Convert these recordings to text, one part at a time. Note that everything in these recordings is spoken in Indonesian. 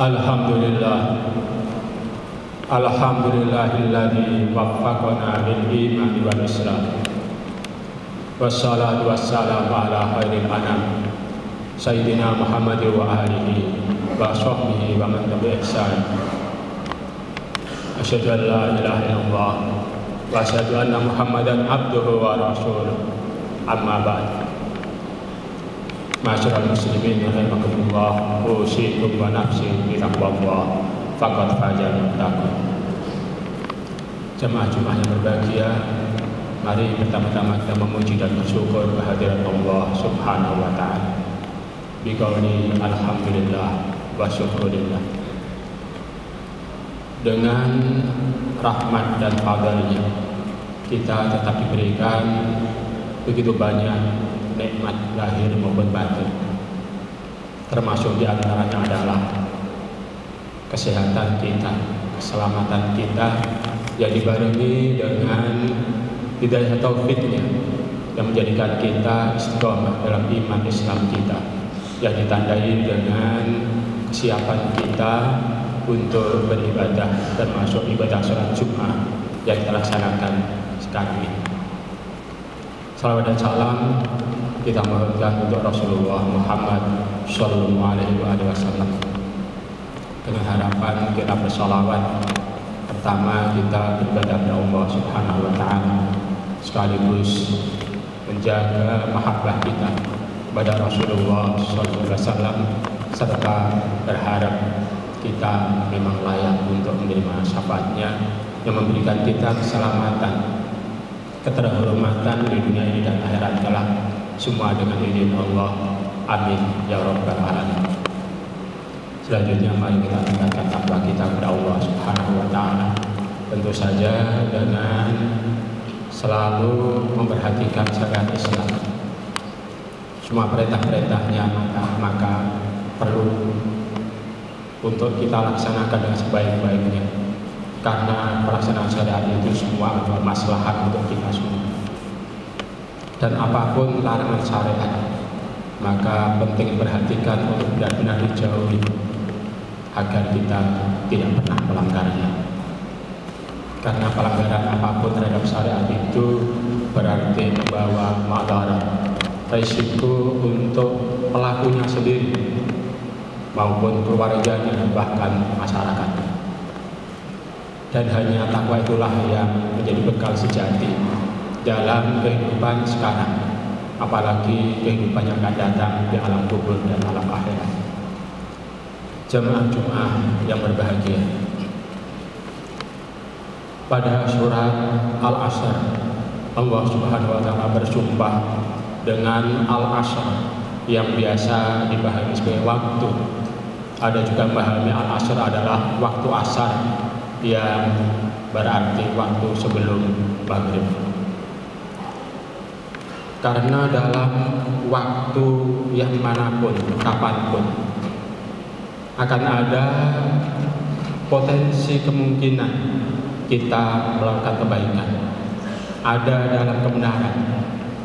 Alhamdulillah, alhamdulillahilladzi waffaqana bil iman wal islam. Wassalatu wassalamu ala khairil anam sayyidina Muhammad wa alihi wa sahbihi wa man tabi'a ihsan. Asyhadu an la ilaha illallah wa asyhadu anna Muhammadan abduhu wa rasuluh. Amma ba'd. Ma'asyiral muslimin rahimakumullah, usikum wa nafsi bi taqwallah faqad fazal muttaqin. Jemaah-jemaah yang berbahagia, mari pertama-tama kita memuji dan bersyukur kehadirat Allah Subhanahu wa taala. Biqauli alhamdulillah wa syukurillah. Dengan rahmat dan fadl-Nya kita tetap diberikan begitu banyak nikmat lahir maupun batin. Termasuk di antaranya adalah kesehatan kita, keselamatan kita yang dibarengi dengan hidayah taufiknya yang menjadikan kita istiqomah dalam iman Islam kita, yang ditandai dengan kesiapan kita untuk beribadah, termasuk ibadah sholat Jumat yang kita laksanakan sekarang ini. Salawat dan salam kita mohonkan untuk Rasulullah Muhammad Sallallahu Alaihi Wasallam. Dengan harapan kita bersalawat, pertama kita beribadah kepada Allah Subhanahu Wa Taala, sekaligus menjaga mahabbah kita kepada Rasulullah Sallallahu Alaihi Wasallam, serta berharap kita memang layak untuk menerima syafaatnya yang memberikan kita keselamatan, keterhormatan di dunia ini dan akhirat kelak, semua dengan izin Allah. Amin ya rabbal alamin. Selanjutnya mari kita tingkatkan takwa kita kepada Allah Subhanahu wa taala, tentu saja dengan selalu memperhatikan syariat Islam. Semua perintah-perintahnya maka perlu untuk kita laksanakan dengan sebaik-baiknya, karena pelaksanaan syariat itu semua adalah maslahat untuk kita semua. Dan apapun larangan syariat, maka penting perhatikan untuk benar-benar dijauhi agar kita tidak pernah melanggarnya. Karena pelanggaran apapun terhadap syariat itu berarti membawa madarat, risiko untuk pelakunya sendiri maupun keluarganya, bahkan masyarakat. Dan hanya takwa itulah yang menjadi bekal sejati dalam kehidupan sekarang, apalagi kehidupan yang akan datang di alam kubur dan alam akhirat. Jemaah Jumat yang berbahagia, pada surat Al-Asr Allah Subhanahu wa taala bersumpah dengan Al-Asr yang biasa dipahami sebagai waktu. Ada juga memahami Al-Asr adalah waktu asar, yang berarti waktu sebelum maghrib. Karena dalam waktu yang manapun, kapanpun, akan ada potensi kemungkinan kita melakukan kebaikan, ada dalam kebenaran,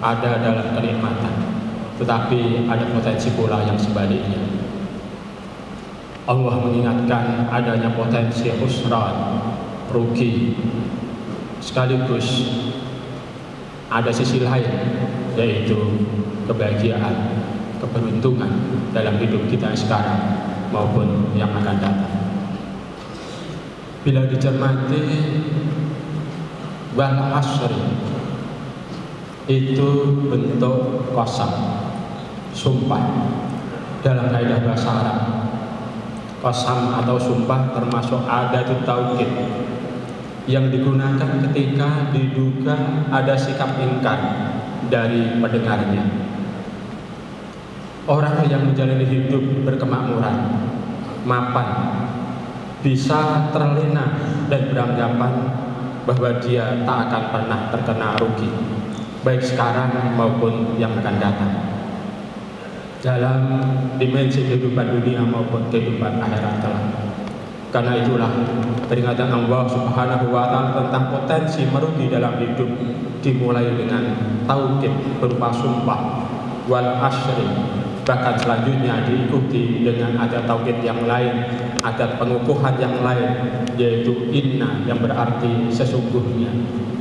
ada dalam kenikmatan, tetapi ada potensi pula yang sebaliknya. Allah mengingatkan adanya potensi khusran, rugi, sekaligus ada sisi lain, yaitu kebahagiaan, keberuntungan dalam hidup kita sekarang maupun yang akan datang. Bila dicermati, wal asri itu bentuk qasam, sumpah. Dalam kaidah bahasa Arab, qasam atau sumpah termasuk adatut taukid yang digunakan ketika diduga ada sikap ingkar dari pendengarnya. Orang yang menjalani hidup berkemakmuran, mapan, bisa terlena dan beranggapan bahwa dia tak akan pernah terkena rugi, baik sekarang maupun yang akan datang, dalam dimensi kehidupan dunia maupun kehidupan akhirat kelak. Karena itulah peringatan Allah Subhanahu wa taala tentang potensi merugi dalam hidup dimulai dengan taukid berupa sumpah, wal asri, Bahkan selanjutnya diikuti dengan adat tauhid yang lain, adat pengukuhan yang lain, yaitu inna yang berarti sesungguhnya.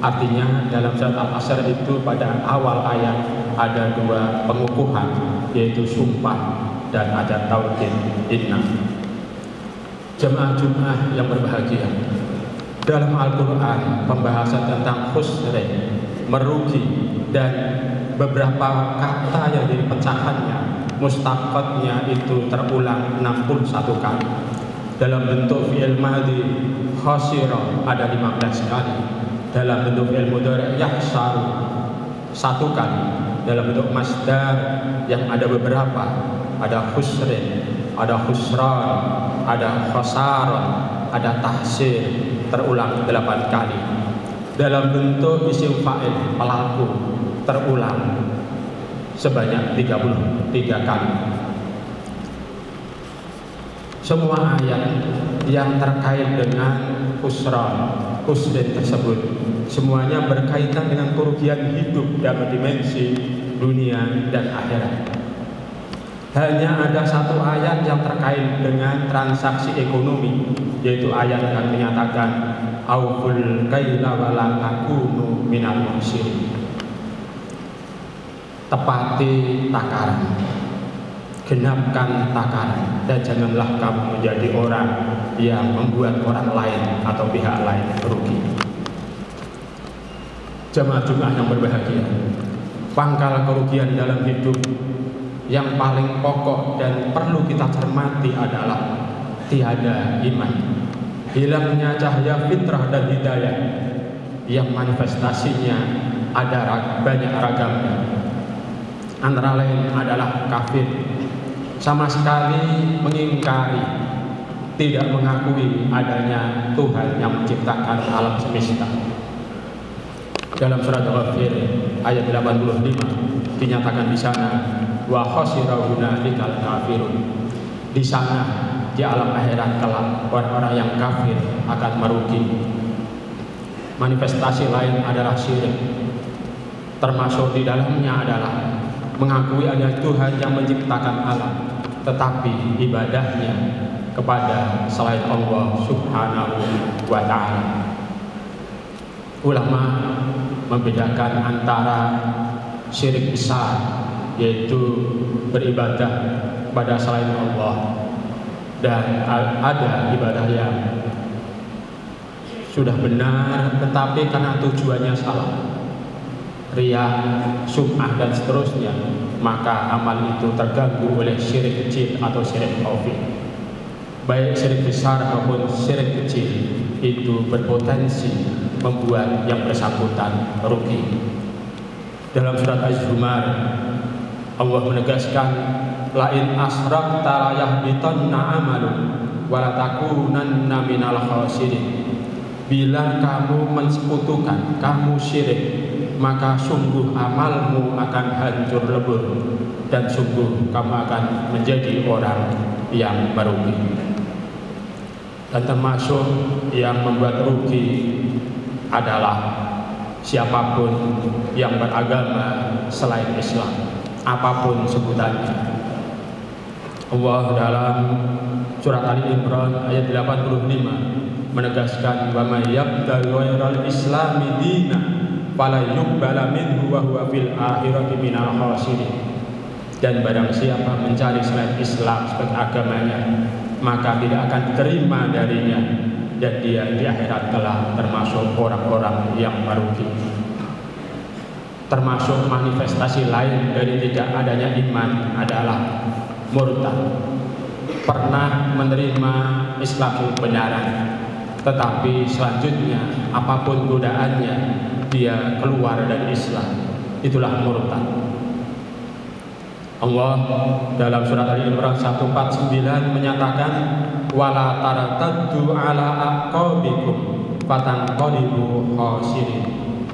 Artinya dalam surat Al-Asr itu pada awal ayat ada dua pengukuhan, yaitu sumpah dan adat tauhid inna. Jemaah Jumat yang berbahagia, dalam Al-Quran pembahasan tentang khusran, merugi, dan beberapa kata yang jadi pecahannya, mustaqatnya itu terulang 61 kali. Dalam bentuk fi'il madhi khasira ada 15 kali. Dalam bentuk fi'il mudhari' yahsar 1 kali. Dalam bentuk masdar yang ada beberapa, ada khusrin, ada khusran, ada khasaran, ada tahsir, terulang 8 kali. Dalam bentuk isim fa'il pelaku terulang sebanyak 33 kali. Semua ayat yang terkait dengan khusran tersebut semuanya berkaitan dengan kerugian hidup dalam dimensi dunia dan akhirat. Hanya ada satu ayat yang terkait dengan transaksi ekonomi, yaitu ayat yang menyatakan auful kaila wala takunu minal muhsirin. Tepati takaran, genapkan takaran, dan janganlah kamu menjadi orang yang membuat orang lain atau pihak lain rugi. Jemaah Jumat yang berbahagia, pangkal kerugian dalam hidup yang paling pokok dan perlu kita cermati adalah tiada iman, hilangnya cahaya fitrah dan hidayah yang manifestasinya ada banyak ragamnya. Antara lain adalah kafir, sama sekali mengingkari, tidak mengakui adanya Tuhan yang menciptakan alam semesta. Dalam surat Al-Ghafir ayat 85 dinyatakan di sana wa khasira hunalikal kafirun. Di sana di alam akhirat kelak orang-orang yang kafir akan merugi. Manifestasi lain adalah syirik, termasuk di dalamnya adalah mengakui ada Tuhan yang menciptakan alam, tetapi ibadahnya kepada selain Allah Subhanahu wa ta'ala. Ulama membedakan antara syirik besar, yaitu beribadah pada selain Allah, dan ada ibadah yang sudah benar tetapi karena tujuannya salah, riya, sum'ah dan seterusnya, maka amal itu terganggu oleh syirik kecil atau syirik khafi. Baik syirik besar maupun syirik kecil itu berpotensi membuat yang bersangkutan rugi. Dalam surat Az-Zumar Allah menegaskan lain asrakta la yahbitanna amalu wa la takunanna minal khasirin. Bila kamu mensekutukan, kamu syirik, maka sungguh amalmu akan hancur lebur dan sungguh kamu akan menjadi orang yang merugi. Dan termasuk yang membuat rugi adalah siapapun yang beragama selain Islam, apapun sebutannya. Allah dalam surat Ali Imran ayat 85 menegaskan wa may yabtaghi ghairal islami dinan fala yuqbala minhu wa huwa fil akhirati minal khasirin. Dan barang siapa mencari selain Islam sebagai agamanya, maka tidak akan diterima darinya, dan dia di akhirat kelak termasuk orang-orang yang merugi. Termasuk manifestasi lain dari tidak adanya iman adalah murtad. Pernah menerima Islam kebenaran, tetapi selanjutnya apapun godaannya dia keluar dari Islam, itulah murtad. Allah dalam surat Ali Imran 149 menyatakan wala tarataddu ala aqabikum fatanqalibu khasirin.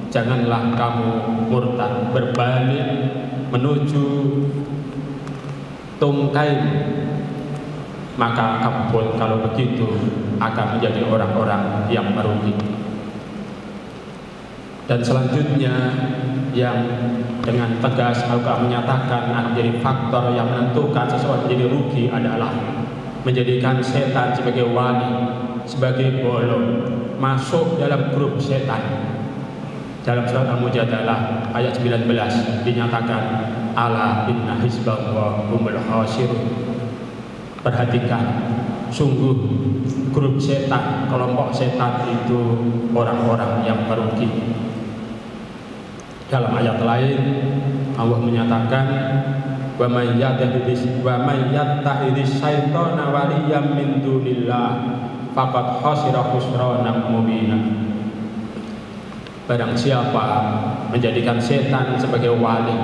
Janganlah kamu murtad berbalik menuju tungkai, maka kamu pun kalau begitu akan menjadi orang-orang yang merugi. Dan selanjutnya yang dengan tegas Al-Quran menyatakan akan menjadi faktor yang menentukan seseorang menjadi rugi adalah menjadikan setan sebagai wali, sebagai bolo, masuk dalam grup setan. Dalam surat Al-Mujadalah ayat 19 dinyatakan ala inna hizballah humul khasirun. Perhatikan, sungguh grup setan, kelompok setan itu orang-orang yang merugi. Dalam ayat lain Allah menyatakan wa may yattakhidhis syaitana waliyyan min dunillah faqad khasira khusranan mubina. Barang siapa menjadikan setan sebagai wali,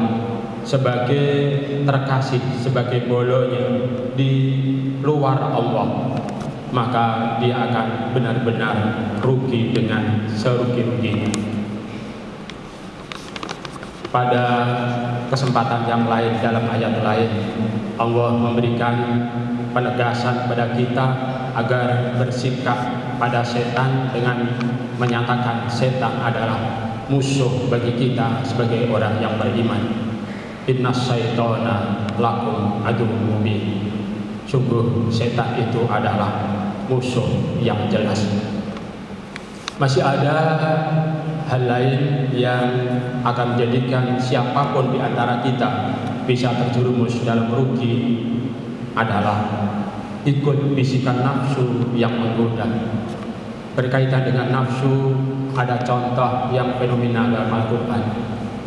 sebagai terkasih, sebagai bolonya di luar Allah, maka dia akan benar-benar rugi dengan serugi-ruginya. Pada kesempatan yang lain, dalam ayat lain, Allah memberikan penegasan pada kita agar bersikap pada setan dengan menyatakan setan adalah musuh bagi kita sebagai orang yang beriman. Inna syaitana lakum aduwwun mubin. Sungguh setan itu adalah musuh yang jelas. Masih ada hal lain yang akan menjadikan siapapun di antara kita bisa terjerumus dalam rugi adalah ikut bisikan nafsu yang menggoda. Berkaitan dengan nafsu, ada contoh yang fenomenal dalam Al-Quran,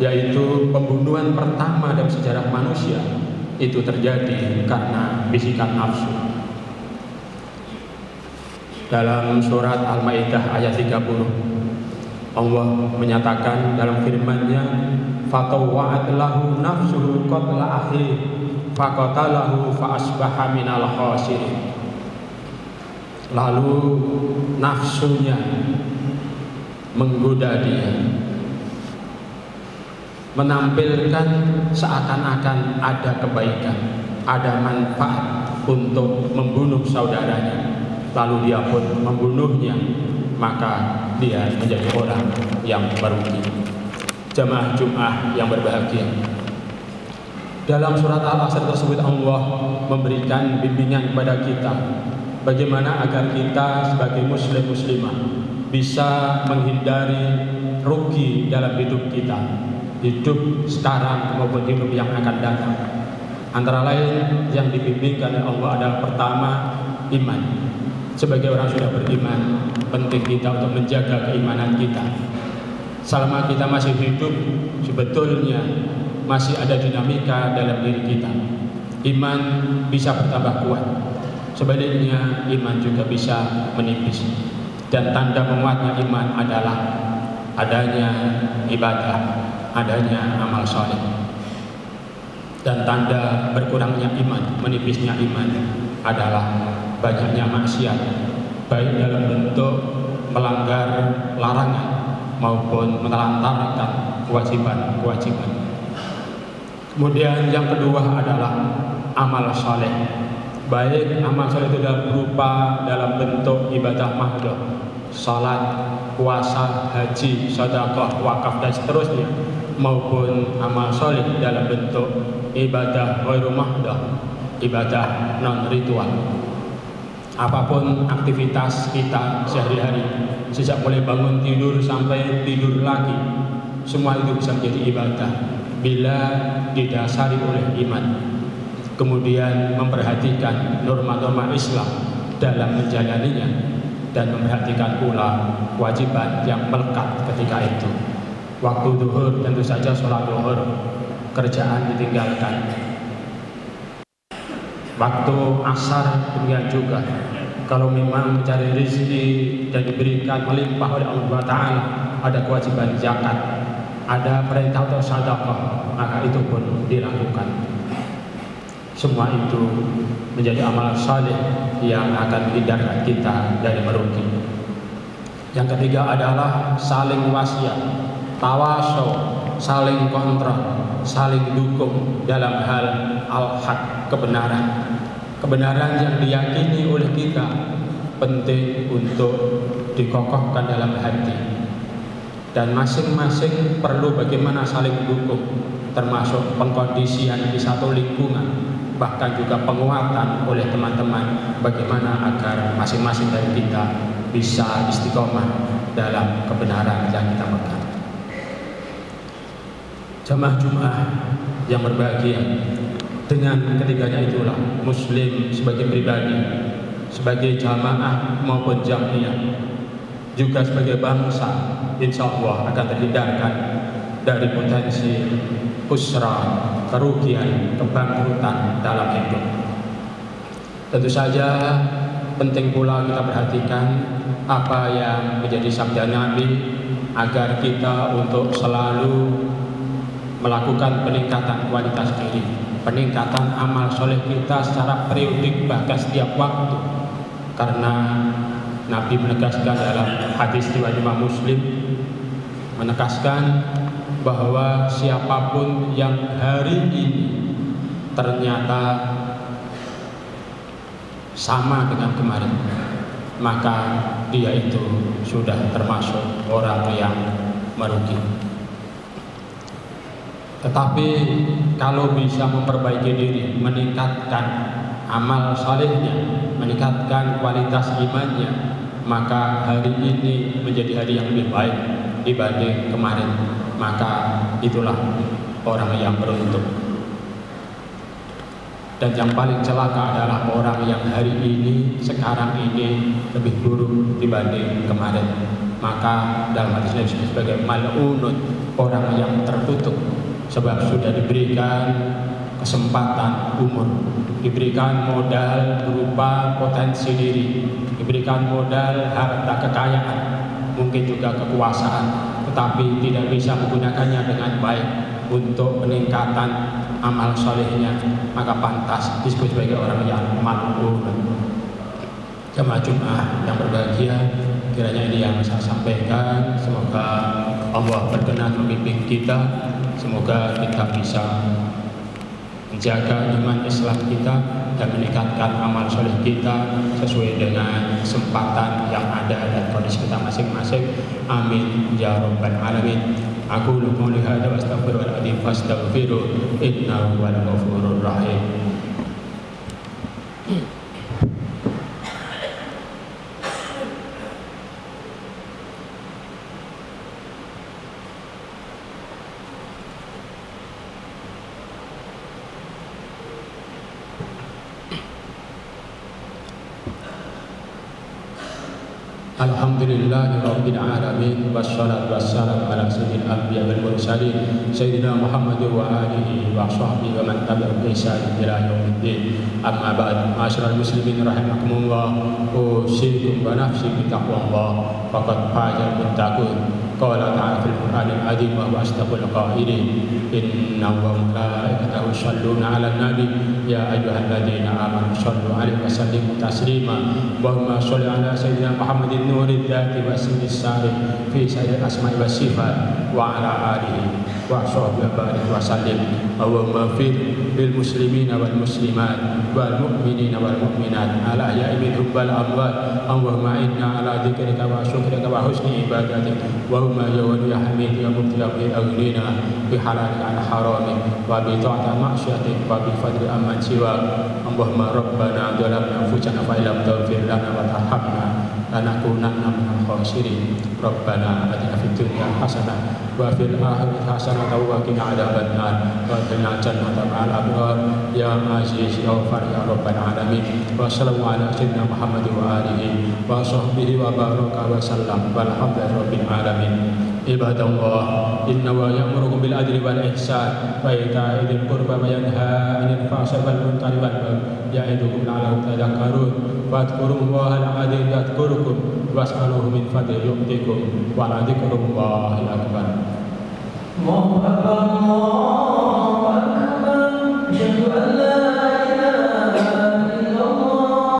yaitu pembunuhan pertama dalam sejarah manusia itu terjadi karena bisikan nafsu. Dalam surat Al-Maidah ayat 30, Allah menyatakan dalam firman-Nya, fatawwa'at lahu nafsuhu qatla akhi faqatalahu fa asbaha minal khasirin. Lalu nafsunya menggoda dia, menampilkan seakan-akan ada kebaikan, ada manfaat untuk membunuh saudaranya, lalu dia pun membunuhnya, maka dia menjadi orang yang merugi. Jamaah Jumat yang berbahagia, dalam surat Al-Asr tersebut Allah memberikan bimbingan kepada kita bagaimana agar kita sebagai muslim-muslimah bisa menghindari rugi dalam hidup kita, hidup sekarang maupun hidup yang akan datang. Antara lain yang dibimbingkan oleh Allah adalah pertama, iman. Sebagai orang sudah beriman, penting kita untuk menjaga keimanan kita. Selama kita masih hidup, sebetulnya masih ada dinamika dalam diri kita. Iman bisa bertambah kuat, sebaliknya iman juga bisa menipis. Dan tanda menguatnya iman adalah adanya ibadah, adanya amal soleh. Dan tanda berkurangnya iman, menipisnya iman adalah banyaknya maksiat, baik dalam bentuk melanggar larangan maupun menelantarkan kewajiban-kewajiban. Kemudian yang kedua adalah amal soleh, baik amal soleh itu dalam bentuk ibadah mahdoh, salat, puasa, haji, sedekah, wakaf dan seterusnya, maupun amal soleh dalam bentuk ibadah ghairu mahdoh, ibadah non ritual. Apapun aktivitas kita sehari-hari, sejak mulai bangun tidur sampai tidur lagi, semua itu bisa menjadi ibadah bila didasari oleh iman. Kemudian memperhatikan norma-norma Islam dalam menjalaninya, dan memperhatikan pula kewajiban yang melekat ketika itu. Waktu zuhur tentu saja sholat zuhur, kerjaan ditinggalkan. Waktu asar demikian juga. Kalau memang mencari rezeki dan diberikan melimpah oleh Allah Ta'ala, ada kewajiban zakat, ada perintah untuk sedekah, maka itu pun dilakukan. Semua itu menjadi amal saleh yang akan menghindarkan kita dari merugi. Yang ketiga adalah saling wasiat, tawasau, saling kontrol, saling dukung dalam hal al-haq, kebenaran. Kebenaran yang diyakini oleh kita penting untuk dikokohkan dalam hati. dan masing-masing perlu bagaimana saling mendukung, termasuk pengkondisian di satu lingkungan, bahkan juga penguatan oleh teman-teman bagaimana agar masing-masing dari kita bisa istiqomah dalam kebenaran yang kita pegang. Jamaah Jumat yang berbahagia, dengan ketiganya itulah Muslim sebagai pribadi, sebagai jamaah maupun jamiah, juga sebagai bangsa, insya Allah akan terhindarkan dari potensi usra, kerugian, kebangkrutan dalam hidup. Tentu saja penting pula kita perhatikan apa yang menjadi sabda Nabi agar kita untuk selalu melakukan peningkatan kualitas diri, peningkatan amal soleh kita secara periodik bahkan setiap waktu. Karena Nabi menegaskan dalam hadis riwayat Imam Muslim, menegaskan bahwa siapapun yang hari ini ternyata sama dengan kemarin, maka dia itu sudah termasuk orang yang merugi. Tetapi kalau bisa memperbaiki diri, meningkatkan amal salehnya, meningkatkan kualitas imannya, maka hari ini menjadi hari yang lebih baik dibanding kemarin. Maka itulah orang yang beruntung. Dan yang paling celaka adalah orang yang hari ini, sekarang ini lebih buruk dibanding kemarin. Maka dalam hadis Nabi sebagai mal'unun, orang yang terkutuk, sebab sudah diberikan kesempatan umur, diberikan modal berupa potensi diri, diberikan modal harta kekayaan, mungkin juga kekuasaan, tetapi tidak bisa menggunakannya dengan baik untuk peningkatan amal solehnya, maka pantas disebut sebagai orang yang mal'un. Jamaah Jumat yang berbahagia, kiranya ini yang saya sampaikan. Semoga Allah berkenan membimbing kita, semoga kita bisa menjaga iman Islam kita dan meningkatkan amal soleh kita sesuai dengan kesempatan yang ada dan kondisi kita masing-masing. Amin ya rabbal alamin. Aku qouli hadza wa astaghfirullahaladzim fastaghfiruh innahu huwal ghafurur rahim. Alhamdulillahirabbil alamin wassalatu wassalamu ala sayyidil anbiya wal mursalin sayyidina Muhammad wa alihi wa sahbihi wa man tabi'ahum bi ihsan ila yaumiddin. Amma ba'd, ma'asyiral muslimin rahimakumullah, usikum wa nafsi bi taqwallah faqad fazal muttaqun. Qala ta'ala fil Qur'anil azim wa huwa asdaqul qailin, inna wa malaikatahu yusholluna 'alan nabi ya ayyuhalladzina amanu shollu 'alaihi wa sallimu taslima. Allahumma sholli 'ala sayyidina Muhammadin nuril dzati wa sirris sari fi sayyidil asma'i was sifat wa 'ala alihi wa sahbihi wa sallim. Allahumma fir bil muslimina wal muslimat wal mu'minina wal mu'minat ala ahya'i minhum wal amwat. Allahumma inna ala dzikrika wa syukrika wa husni ibadatik. Allahumma ya wali ya hamid ya mubtila bi aghnina bi halalika an haramik wa bi ta'ati ma'syiatik wa bi fadli amman siwak. Allahumma rabbana dhalamna anfusana fa illam taghfir lana wa tarhamna lanakunanna minal khasirin. Rabbana atina fid dunya hasanah wa fil akhirati hasanah wa qina adzabannar wa qina jannata ma'al abrar ya aziz ya ghafar ya rabbal alamin. Wa sallallahu ala sayyidina Muhammad wa alihi wa sahbihi wa baraka wa sallam walhamdulillahi rabbil alamin. Ibadallah, inna wa ya'murukum bil adli wal ihsan wa ita'i dzil qurba wa yanha 'anil fahsya'i wal munkari wal baghi ya'idukum la'allakum tadhakkarun. Wadhkurullaha al-'azim yadhkurukum was'aluhu min fadlihi yu'tikum wa la dzikrullahi akbar. Allahu akbar.